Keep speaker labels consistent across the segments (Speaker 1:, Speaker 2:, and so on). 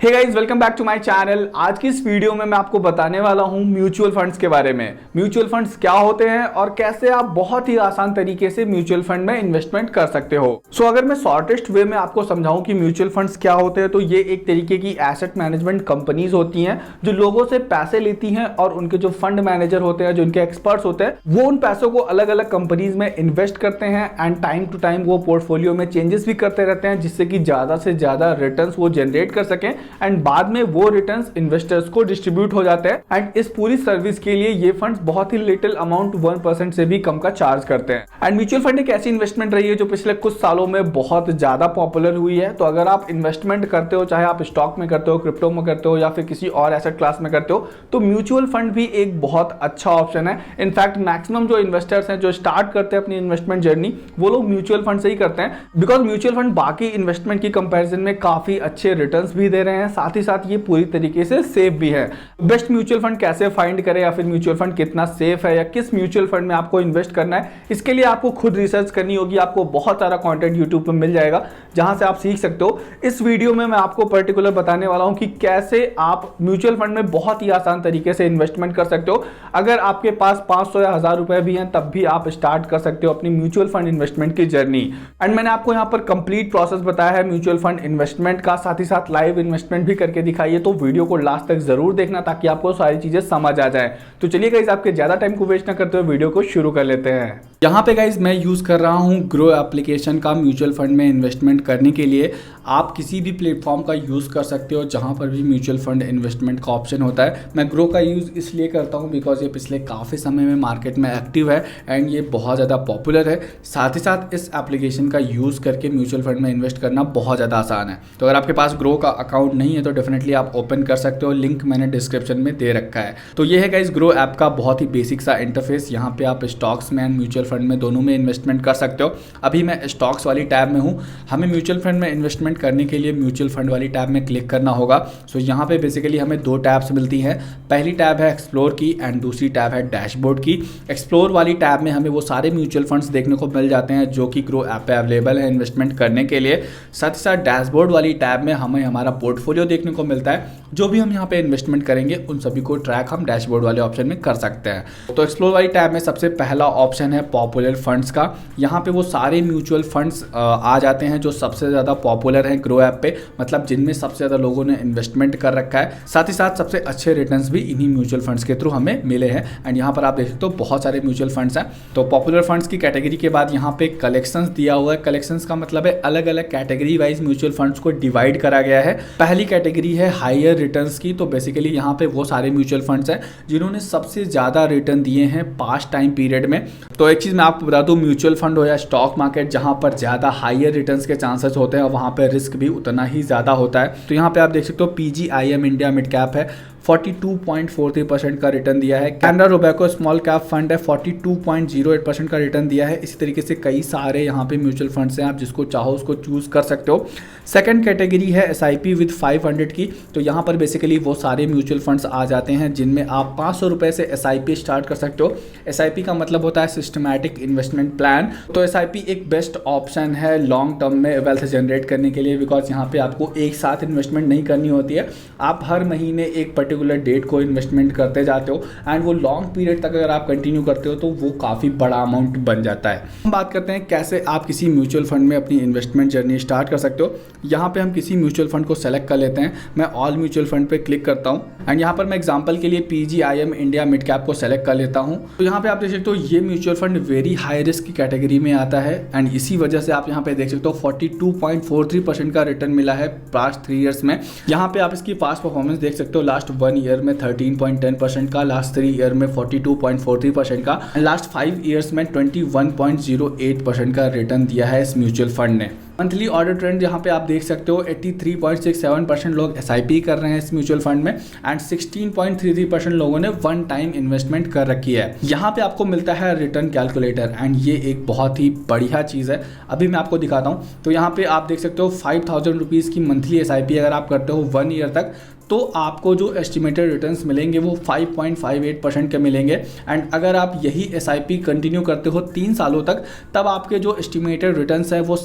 Speaker 1: Hey guys, welcome back to my channel. आज की इस वीडियो में मैं आपको बताने वाला हूं म्यूचुअल फंड्स के बारे में। म्यूचुअल फंड्स क्या होते हैं और कैसे आप बहुत ही आसान तरीके से म्यूचुअल फंड में इन्वेस्टमेंट कर सकते हो। अगर मैं शॉर्टेस्ट वे में आपको समझाऊं कि म्यूचुअल फंड्स क्या होते हैं, तो ये एक तरीके की एसेट मैनेजमेंट कंपनीज होती हैं जो लोगों से पैसे लेती हैं और उनके जो फंड मैनेजर होते हैं, जो उनके एक्सपर्ट्स होते हैं, वो उन पैसों को अलग अलग कंपनीज में इन्वेस्ट करते हैं एंड टाइम टू टाइम वो पोर्टफोलियो में चेंजेस भी करते रहते हैं, जिससे कि ज्यादा से ज्यादा रिटर्न्स वो जनरेट कर सकें एंड बाद में वो रिटर्न्स इन्वेस्टर्स को डिस्ट्रीब्यूट हो जाते हैं। एंड इस पूरी सर्विस के लिए ये फंड्स बहुत ही लिटिल अमाउंट 1% से भी कम का चार्ज करते हैं। एंड म्यूचुअल फंड एक ऐसी इन्वेस्टमेंट रही है जो पिछले कुछ सालों में बहुत ज्यादा पॉपुलर हुई है। तो अगर आप इन्वेस्टमेंट करते हो, चाहे आप स्टॉक में करते हो, क्रिप्टो में करते हो या फिर किसी और एसेट क्लास में करते हो, तो म्यूचुअल फंड भी एक बहुत अच्छा ऑप्शन है। इनफैक्ट मैक्सिमम जो इन्वेस्टर्स हैं जो स्टार्ट करते हैं अपनी इन्वेस्टमेंट जर्नी, वो लोग म्यूचुअल फंड से ही करते हैं, बिकॉज म्यूचुअल फंड बाकी इन्वेस्टमेंट की कंपैरिजन में काफी अच्छे रिटर्न्स भी दे रहे हैं, साथ ही साथ ये पूरी तरीके से सेफ भी है। बेस्ट म्यूचुअल फंड कैसे फाइंड करें या फिर म्यूचुअल फंड कितना सेफ है या किस म्यूचुअल फंड में आपको इन्वेस्ट करना है, इसके लिए आपको खुद रिसर्च करनी होगी। आपको बहुत सारा कंटेंट यूट्यूब पर मिल जाएगा जहां से आप सीख सकते हो। इस वीडियो में मैं आपको पर्टिकुलर बताने वाला हूं कि कैसे आप म्यूचुअल फंड में बहुत ही आसान तरीके से इन्वेस्टमेंट कर सकते हो। अगर आपके पास 500 या 1000 रुपए भी हैं, तब भी आप स्टार्ट कर सकते हो अपनी म्यूचुअल फंड इन्वेस्टमेंट की जर्नी। एंड मैंने आपको यहां पर कंप्लीट प्रोसेस बताया है म्यूचुअल फंड इन्वेस्टमेंट का, साथ ही साथ लाइव इन्वेस्टमेंट भी करके दिखाई है। तो वीडियो को लास्ट तक जरूर देखना ताकि आपको सारी चीजें समझ आ जाए। तो चलिए गाइस, आपके ज्यादा टाइम को वेस्ट ना करते हुए वीडियो को शुरू कर लेते हैं। यहाँ पे गाइज मैं यूज़ कर रहा हूँ ग्रो एप्लीकेशन का म्यूचुअल फंड में इन्वेस्टमेंट करने के लिए। आप किसी भी प्लेटफॉर्म का यूज़ कर सकते हो जहाँ पर भी म्यूचुअल फंड इन्वेस्टमेंट का ऑप्शन होता है। मैं ग्रो का यूज़ इसलिए करता हूँ बिकॉज ये पिछले काफ़ी समय में मार्केट में एक्टिव है एंड ये बहुत ज़्यादा पॉपुलर है। साथ ही साथ इस एप्लीकेशन का यूज़ करके म्यूचुअल फंड में इन्वेस्ट करना बहुत ज़्यादा आसान है। तो अगर आपके पास ग्रो का अकाउंट नहीं है तो डेफिनेटली आप ओपन कर सकते हो, लिंक मैंने डिस्क्रिप्शन में दे रखा है। तो ये है गाइज ग्रो ऐप का बहुत ही बेसिक सा इंटरफेस। यहाँ पे आप स्टॉक्स में एंड म्यूचुअल फंड में दोनों में इन्वेस्टमेंट कर सकते हो। अभी मैं स्टॉक्स वाली टैब में हूँ। हमें म्यूचुअल फंड में इन्वेस्टमेंट करने के लिए म्यूचुअल फंड वाली टैब में क्लिक करना होगा। सो यहाँ पे बेसिकली हमें दो टैब्स मिलती हैं। पहली टैब है एक्सप्लोर की एंड दूसरी टैब है डैशबोर्ड की। एक्सप्लोर वाली टैब में हमें वो सारे म्यूचुअल फंड्स देखने को मिल जाते हैं जो कि ग्रो ऐप पे अवेलेबल है इन्वेस्टमेंट करने के लिए। साथ ही साथ डैशबोर्ड वाली टैब में हमें हमारा पोर्टफोलियो देखने को मिलता है। जो भी हम यहाँ पे इन्वेस्टमेंट करेंगे उन सभी को ट्रैक हम डैशबोर्ड वाले ऑप्शन में कर सकते हैं। तो एक्सप्लोर वाली टैब में सबसे पहला ऑप्शन है पॉपुलर फंड्स का। यहाँ पे वो सारे म्यूचुअल फंड्स आ जाते हैं जो सबसे ज़्यादा पॉपुलर हैं ग्रो ऐप पे, मतलब जिनमें सबसे ज़्यादा लोगों ने इन्वेस्टमेंट कर रखा है। साथ ही साथ सबसे अच्छे रिटर्न्स भी इन्हीं म्यूचुअल फंड्स के थ्रू हमें मिले हैं। एंड यहाँ पर आप देख सकते हो बहुत सारे म्यूचुअल फंड्स हैं। तो पॉपुलर फंड्स की कैटेगरी के बाद यहाँ पे कलेक्शंस दिया हुआ है। कलेक्शंस का मतलब है अलग अलग कैटेगरी वाइज म्यूचुअल फंड्स को डिवाइड करा गया है। पहली कैटेगरी है हायर रिटर्न्स की। तो बेसिकली यहाँ पे वो सारे म्यूचुअल फंड्स हैं जिन्होंने सबसे ज़्यादा रिटर्न दिए हैं पास्ट टाइम पीरियड में। तो एक चीज़ मैं आपको बता दूँ, म्यूचुअल फंड हो या स्टॉक मार्केट, जहाँ पर ज़्यादा हायर रिटर्न्स के चांसेस होते हैं वहाँ पर रिस्क भी उतना ही ज़्यादा होता है। तो यहाँ पे आप देख सकते हो PGIM इंडिया मिड कैप है, 42.43% का रिटर्न दिया है। Canara Robeco small cap fund है, 42.08% का रिटर्न दिया है। इसी तरीके से कई सारे यहाँ पे म्यूचुअल फंड्स हैं, आप जिसको चाहो उसको चूज कर सकते हो। सेकंड कैटेगरी है SIP विद 500 की। तो यहाँ पर बेसिकली वो सारे म्यूचुअल फंड्स आ जाते हैं जिनमें आप 500 रुपये से SIP स्टार्ट कर सकते हो। SIP का मतलब होता है सिस्टमैटिक इन्वेस्टमेंट प्लान। तो SIP एक बेस्ट ऑप्शन है लॉन्ग टर्म में वेल्थ जनरेट करने के लिए, बिकॉज यहाँ पे आपको एक साथ इन्वेस्टमेंट नहीं करनी होती है। आप हर महीने एक पर्टिकुलर डेट को इन्वेस्टमेंट करते जाते हो एंड वो लॉन्ग पीरियड तक अगर आप कंटिन्यू करते हो तो वो काफ़ी बड़ा अमाउंट बन जाता है। हम बात करते हैं कैसे आप किसी म्यूचुअल फंड में अपनी इन्वेस्टमेंट जर्नी स्टार्ट कर सकते हो। यहाँ पे हम किसी म्यूचुअल फंड को सेलेक्ट कर लेते हैं। मैं ऑल म्यूचुअल फंड पे क्लिक करता हूँ एंड यहाँ पर मैं एग्जांपल के लिए PGIM इंडिया मिड कैप को सेलेक्ट कर लेता हूँ। तो यहाँ पे आप देख सकते हो ये mutual fund very high risk की कैटेगरी में आता है एंड इसी वजह से आप यहाँ पे देख सकते हो 42.43% का रिटर्न मिला है पास्ट 3 ईयर्स में। यहाँ पे आप इसकी पास्ट परफॉर्मेंस देख सकते हो। लास्ट 1 ईयर में 13.10% का, लास्ट 3 ईयर में 42.43% का, लास्ट 5 ईयर्स में 21.08% का रिटर्न दिया है इस म्यूचुअल फंड ने। मंथली ऑर्डर ट्रेंड यहाँ पे आप देख सकते हो 83.67% लोग SIP कर रहे हैं इस म्यूचुअल फंड में एंड 16.33% लोगों ने वन टाइम इन्वेस्टमेंट कर रखी है। यहाँ पे आपको मिलता है रिटर्न कैलकुलेटर एंड ये एक बहुत ही बढ़िया चीज़ है। अभी मैं आपको दिखाता हूँ। तो यहाँ पे आप देख सकते हो 5000 रुपीज़ की मंथली SIP अगर आप करते हो 1 ईयर तक, तो आपको जो एस्टिमेटेड रिटर्न्स मिलेंगे वो 5.58% के मिलेंगे। एंड अगर आप यही SIP कंटिन्यू करते हो 3 सालों तक, तब आपके जो एस्टिमेटेड रिटर्न्स है वो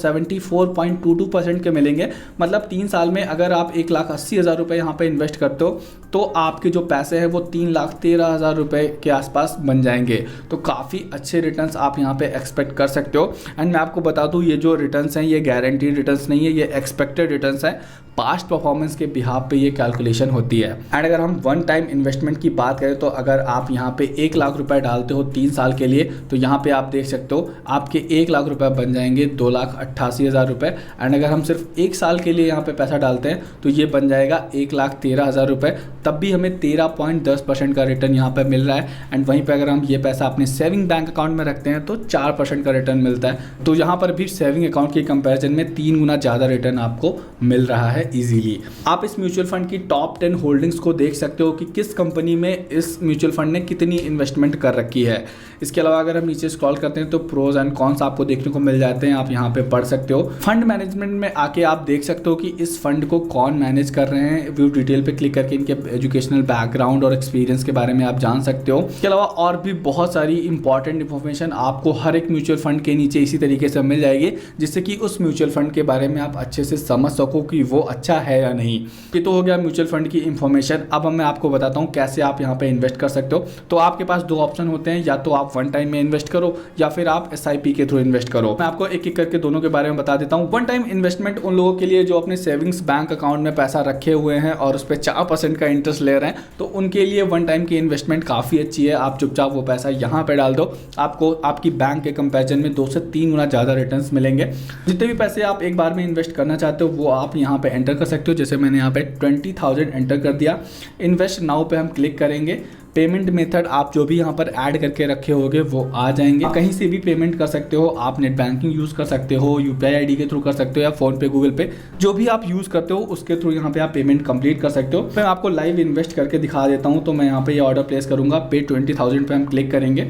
Speaker 1: 4.22% के मिलेंगे। मतलब 3 साल में अगर आप 1,80,000 रुपये यहाँ पे इन्वेस्ट करते हो तो आपके जो पैसे हैं वो 3,13,000 रुपये के आसपास बन जाएंगे। तो काफ़ी अच्छे रिटर्न्स आप यहाँ पे एक्सपेक्ट कर सकते हो। एंड मैं आपको बता दूँ ये जो रिटर्न्स हैं ये गारंटीड रिटर्न्स नहीं है, ये एक्सपेक्टेड रिटर्न्स हैं। पास्ट परफॉर्मेंस के बिहाफ पे ये कैलकुलेशन होती है। एंड अगर हम वन टाइम इन्वेस्टमेंट की बात करें तो अगर आप यहाँ पे 1 लाख रुपए डालते हो 3 साल के लिए तो यहाँ पे आप देख सकते हो आपके 1 लाख रुपए बन जाएंगे 2,88,000 रुपए। एंड अगर हम सिर्फ 1 साल के लिए यहाँ पे पैसा डालते हैं तो ये बन जाएगा 1,13,000 रुपए। तब भी हमें 13.10% का रिटर्न यहाँ पे मिल रहा है। एंड वहीं पर अगर हम ये पैसा अपने सेविंग बैंक अकाउंट में रखते हैं तो 4% का रिटर्न मिलता है। तो यहाँ पर भी सेविंग अकाउंट के कंपेरिजन में 3 गुना ज़्यादा रिटर्न आपको मिल रहा है इजीली। आप इस म्यूचुअल फंड की टॉप 10 होल्डिंग्स को देख सकते हो कि किस कंपनी में इस म्यूचुअल फंड ने कितनी इन्वेस्टमेंट कर रखी है। इसके अलावा अगर हम नीचे स्क्रॉल करते हैं तो प्रोज एंड कॉन्स आपको देखने को मिल जाते हैं, आप यहाँ पे पढ़ सकते हो। फंड मैनेजमेंट में आके आप देख सकते हो कि इस फंड को कौन मैनेज कर रहे हैं। व्यू डिटेल पे क्लिक करके इनके एजुकेशनल बैकग्राउंड और एक्सपीरियंस के बारे में आप जान सकते हो। इसके अलावा और भी बहुत सारी इंपॉर्टेंट इन्फॉर्मेशन आपको हर एक म्यूचुअल फंड के नीचे इसी तरीके से मिल जाएगी, जिससे कि उस म्यूचुअल फंड के बारे में आप अच्छे से समझ सको कि वो अच्छा है या नहीं। ये तो हो गया म्यूचुअल फंड की इंफॉर्मेशन। अब मैं आपको बताता हूँ कैसे आप यहाँ पे इन्वेस्ट कर सकते हो। तो आपके पास 2 ऑप्शन होते हैं, या तो आप वन टाइम में इन्वेस्ट करो या फिर आप SIP के थ्रू इन्वेस्ट करो। मैं आपको एक एक करके दोनों के बारे में बता देता हूँ। वन टाइम इन्वेस्टमेंट उन लोगों के लिए जो अपने सेविंग्स बैंक अकाउंट में पैसा रखे हुए हैं और उस पर 4% का इंटरेस्ट ले रहे हैं, तो उनके लिए वन टाइम की इन्वेस्टमेंट काफ़ी अच्छी है। आप चुपचाप वो पैसा यहाँ पे डाल दो, आपको आपकी बैंक के कंपेरिजन में 2 से 3 गुना ज़्यादा रिटर्न्स मिलेंगे। जितने भी पैसे आप एक बार में इन्वेस्ट करना चाहते हो वो आप यहाँ पे एंटर कर सकते हो। जैसे मैंने यहाँ पे 20,000 एंटर कर दिया। इन्वेस्ट नाउ पे हम क्लिक करेंगे। पेमेंट मेथड आप जो भी यहाँ पर ऐड करके रखे होगे वो आ जाएंगे। कहीं से भी पेमेंट कर सकते हो, आप नेट बैंकिंग यूज़ कर सकते हो, UPI ID के थ्रू कर सकते हो, या फोन पे, गूगल पे, जो भी आप यूज़ करते हो उसके थ्रू यहाँ पे आप पेमेंट कंप्लीट कर सकते हो। मैं आपको लाइव इन्वेस्ट करके दिखा देता हूँ। तो मैं यहाँ पे ये ऑर्डर प्लेस करूँगा। पे 20,000 पे हम क्लिक करेंगे।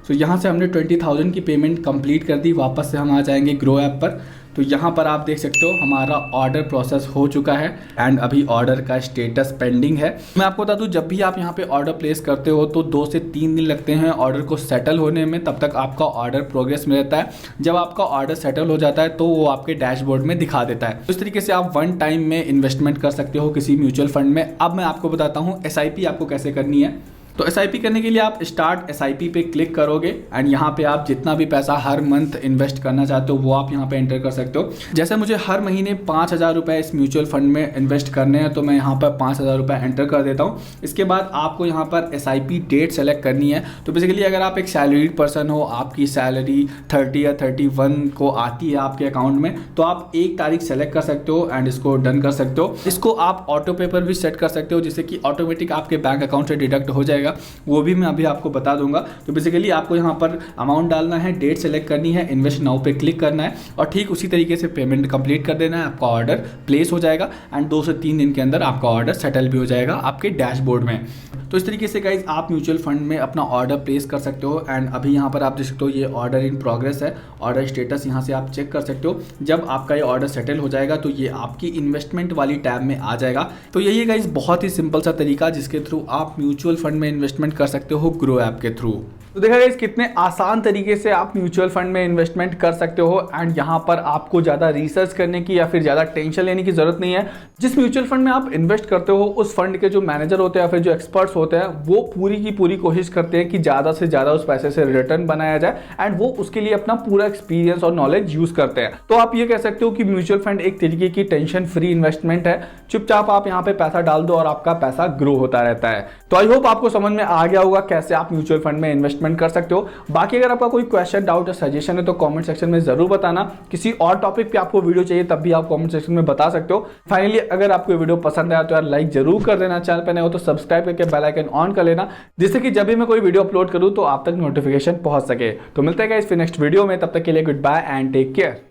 Speaker 1: तो यहाँ से हमने 20,000 की पेमेंट कंप्लीट कर दी। वापस से हम आ जाएंगे ग्रो ऐप पर। तो यहाँ पर आप देख सकते हो हमारा ऑर्डर प्रोसेस हो चुका है एंड अभी ऑर्डर का स्टेटस पेंडिंग है। मैं आपको बता दूँ जब भी आप यहाँ पे ऑर्डर प्लेस करते हो तो 2 से 3 दिन लगते हैं ऑर्डर को सेटल होने में। तब तक आपका ऑर्डर प्रोग्रेस में रहता है। जब आपका ऑर्डर सेटल हो जाता है तो वो आपके डैशबोर्ड में दिखा देता है। इस तरीके से आप वन टाइम में इन्वेस्टमेंट कर सकते हो किसी म्यूचुअल फंड में। अब मैं आपको बताता हूँ SIP आपको कैसे करनी है। तो SIP करने के लिए आप स्टार्ट SIP पे क्लिक करोगे एंड यहाँ पे आप जितना भी पैसा हर मंथ इन्वेस्ट करना चाहते हो वो आप यहाँ पे एंटर कर सकते हो। जैसे मुझे हर महीने 5,000 रुपये इस म्यूचुअल फंड में इन्वेस्ट करने हैं तो मैं यहाँ पर 5,000 रुपये एंटर कर देता हूँ। इसके बाद आपको यहाँ पर SIP डेट सेलेक्ट करनी है। तो बेसिकली अगर आप एक सैलरीड पर्सन हो, आपकी सैलरी 30 या 31 को आती है आपके अकाउंट में, तो आप 1 तारीख सेलेक्ट कर सकते हो एंड इसको डन कर सकते हो। इसको आप ऑटो पे पर भी सेट कर सकते हो जिससे कि ऑटोमेटिक आपके बैंक अकाउंट से डिडक्ट हो जाएगा। वो भी मैं अभी आपको बता दूंगा। तो बेसिकली आपको यहाँ पर अमाउंट डालना है, डेट सेलेक्ट करनी है, इन्वेस्ट नाउ पे क्लिक करना है और ठीक उसी तरीके से पेमेंट कंप्लीट कर देना है। आपका ऑर्डर प्लेस हो जाएगा एंड 2 से 3 दिन के अंदर आपका ऑर्डर सेटल भी हो जाएगा आपके डैशबोर्ड में। तो इस तरीके से गाइज आप म्यूचुअल फंड में अपना ऑर्डर प्लेस कर सकते हो। एंड अभी यहाँ पर आप देख सकते हो ये ऑर्डर इन प्रोग्रेस है। ऑर्डर स्टेटस यहाँ से आप चेक कर सकते हो। जब आपका ये ऑर्डर सेटल हो जाएगा तो ये आपकी इन्वेस्टमेंट वाली टैब में आ जाएगा। तो यही है गाइज बहुत ही सिंपल सा तरीका जिसके थ्रू आप म्यूचुअल फंड में इन्वेस्टमेंट कर सकते हो ग्रो ऐप के थ्रू। तो देखा गाइस कितने आसान तरीके से आप म्यूचुअल फंड में इन्वेस्टमेंट कर सकते हो एंड यहाँ पर आपको ज़्यादा रिसर्च करने की या फिर ज़्यादा टेंशन लेने की ज़रूरत नहीं है। जिस म्यूचुअल फंड में आप इन्वेस्ट करते हो उस फंड के जो मैनेजर होते हैं या फिर जो एक्सपर्ट्स होते हैं वो पूरी की पूरी कोशिश करते हैं कि ज़्यादा से ज़्यादा उस पैसे से रिटर्न बनाया जाए एंड वो उसके लिए अपना पूरा एक्सपीरियंस और नॉलेज यूज़ करते हैं। तो आप ये कह सकते हो कि म्यूचुअल फंड एक तरीके की टेंशन फ्री इन्वेस्टमेंट है। चुपचाप आप यहाँ पे पैसा डाल दो और आपका पैसा ग्रो होता रहता है। तो आई होप आपको समझ में आ गया होगा कैसे आप म्यूचुअल फंड में इन्वेस्टमेंट कर सकते हो। बाकी अगर आपका कोई क्वेश्चन, डाउट या सजेशन है तो कमेंट सेक्शन में जरूर बताना। किसी और टॉपिक पे आपको वीडियो चाहिए तब भी आप कमेंट सेक्शन में बता सकते हो। फाइनली अगर आपको वीडियो पसंद आया तो यार लाइक जरूर कर देना। चैनल पर नए हो तो सब्सक्राइब करके बेल आइकन ऑन कर लेना जिससे कि जब भी मैं कोई वीडियो अपलोड करूं तो आप तक नोटिफिकेशन पहुंच सके। तो मिलते हैं गाइस फिर नेक्स्ट वीडियो में। तब तक के लिए good bye and take care.